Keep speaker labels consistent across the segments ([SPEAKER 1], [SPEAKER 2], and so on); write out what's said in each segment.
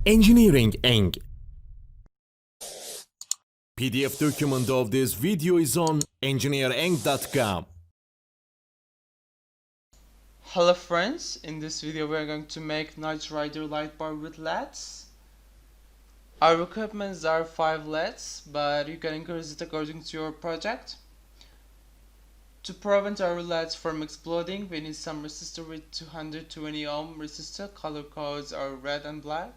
[SPEAKER 1] Engineering Eng. PDF document of this video is on engineereng.com.
[SPEAKER 2] Hello friends, in this video we are going to make Night Rider light bar with LEDs. Our equipments are 5 LEDs, but you can increase it according to your project. To prevent our LEDs from exploding, we need some resistor with 220 ohm resistor. Color codes are red and black.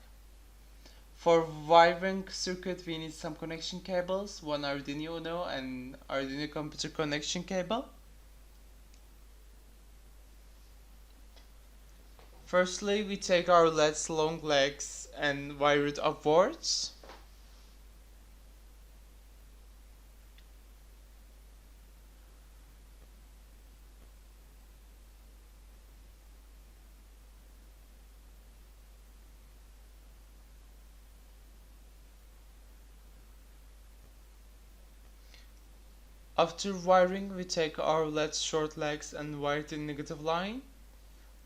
[SPEAKER 2] For wiring circuit, we need some connection cables, one Arduino and Arduino computer connection cable. Firstly, we take our LED's long legs and wire it upwards. After wiring, we take our LED's short legs and wire it in negative line.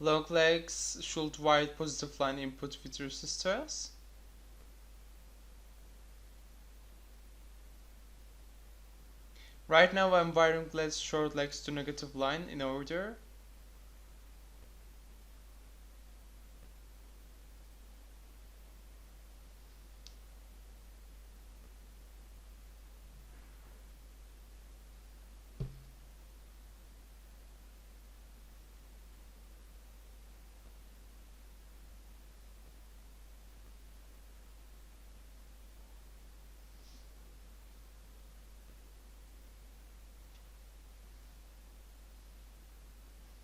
[SPEAKER 2] Long legs should wire positive line input with resistors. Right now I'm wiring LED's short legs to negative line in order.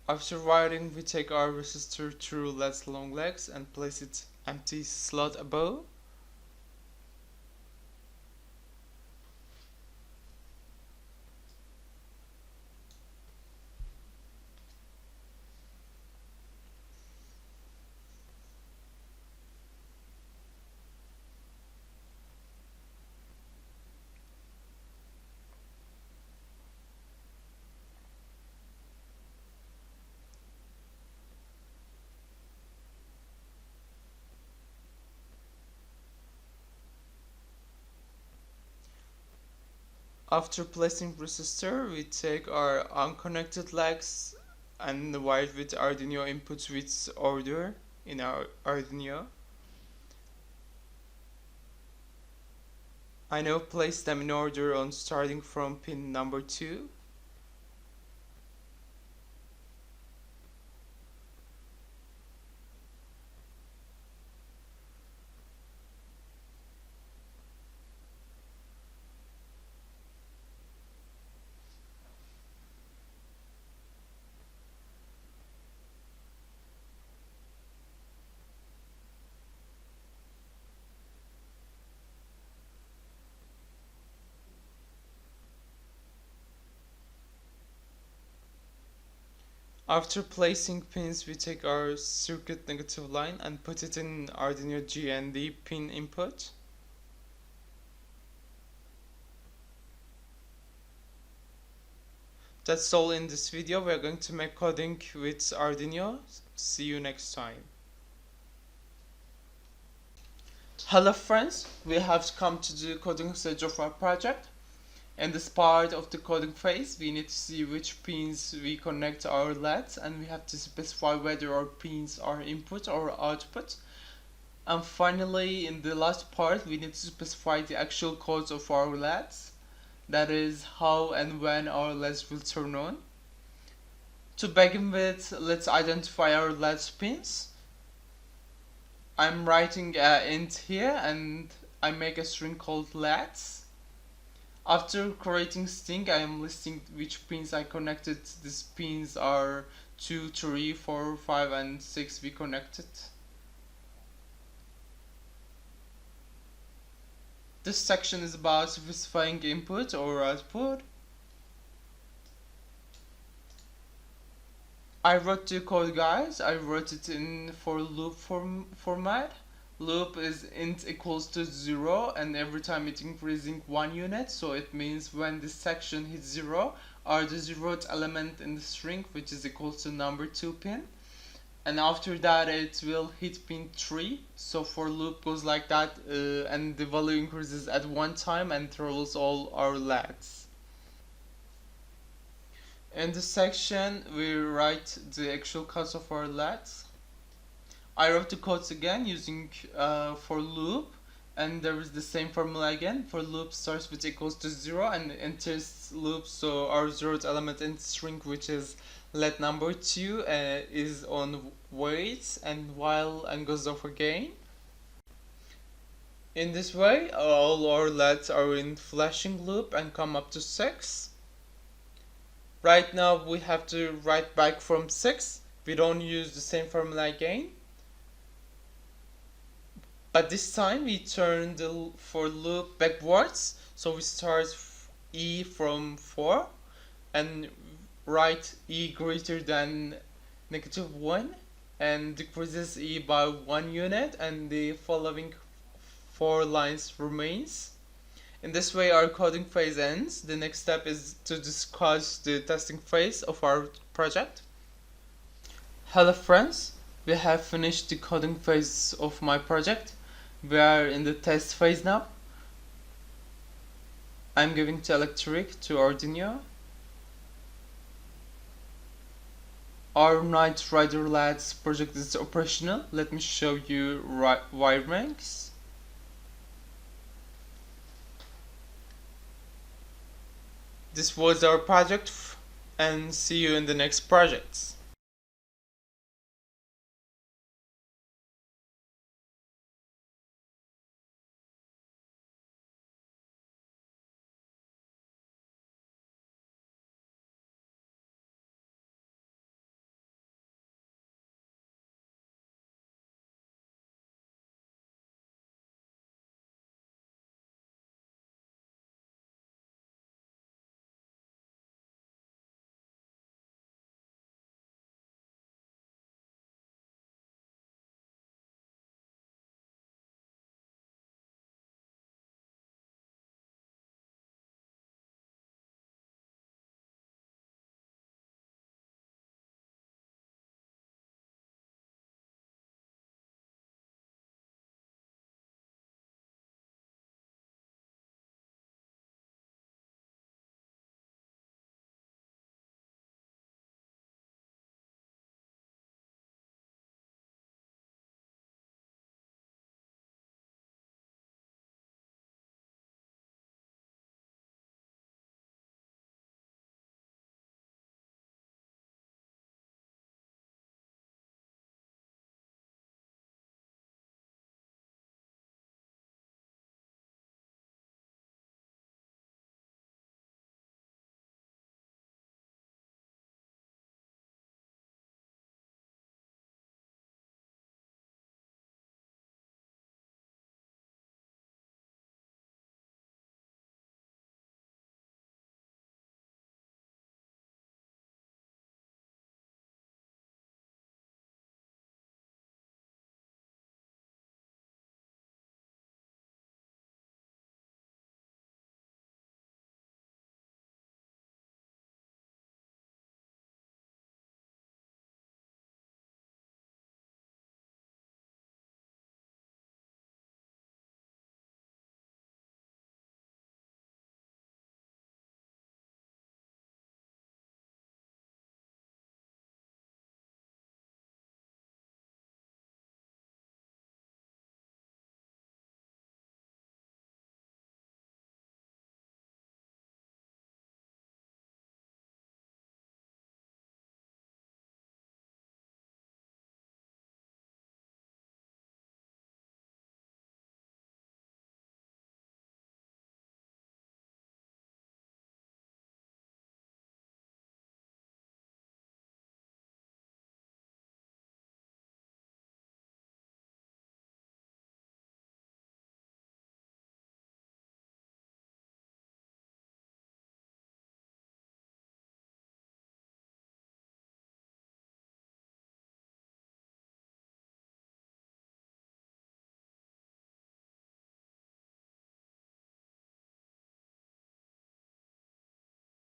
[SPEAKER 2] After wiring, we take our resistor through LED's long legs and place it empty slot above. After placing resistor, we take our unconnected legs and wire it with Arduino input with order in our Arduino. I now place them in order on starting from pin number 2. After placing pins, we take our circuit negative line and put it in Arduino GND pin input. That's all in this video. We are going to make coding with Arduino. See you next time. Hello friends, we have come to the coding stage of our project. In this part of the coding phase, we need to see which pins we connect our LEDs, and we have to specify whether our pins are input or output. And finally, in the last part, we need to specify the actual codes of our LEDs. That is, how and when our LEDs will turn on. To begin with, let's identify our LEDs pins. I'm writing int here, and I make a string called LEDs. After creating string, I am listing which pins I connected. These pins are 2, 3, 4, 5, and 6 we connected. This section is about specifying input or output. I wrote the code, guys. I wrote it in for loop format. Loop is int equals to 0, and every time it increasing 1 unit, so it means when this section hits 0, are the zeroth element in the string, which is equal to number 2 pin. and after that it will hit pin 3. So for loop goes like that, and the value increases at one time and travels all our LEDs. In this section we write the actual codes of our LEDs. I wrote the codes again using for loop, and there is the same formula again. For loop starts with equals to 0 and enters loop, so our 0th element in string, which is LED number 2, is on wait and while and goes off again. In this way all our LEDs are in flashing loop and come up to 6. Right now we have to write back from 6. We don't use the same formula again, but this time we turn the for loop backwards, so we start E from 4 and write E greater than -1 and decreases E by 1 unit, and the following 4 lines remains. In this way our coding phase ends. The next step is to discuss the testing phase of our project. Hello friends, we have finished the coding phase of my project. We are in the test phase now. I'm giving the electric to Arduino. Our Knight Rider LEDs project is operational. Let me show you wirements. This was our project, and see you in the next projects.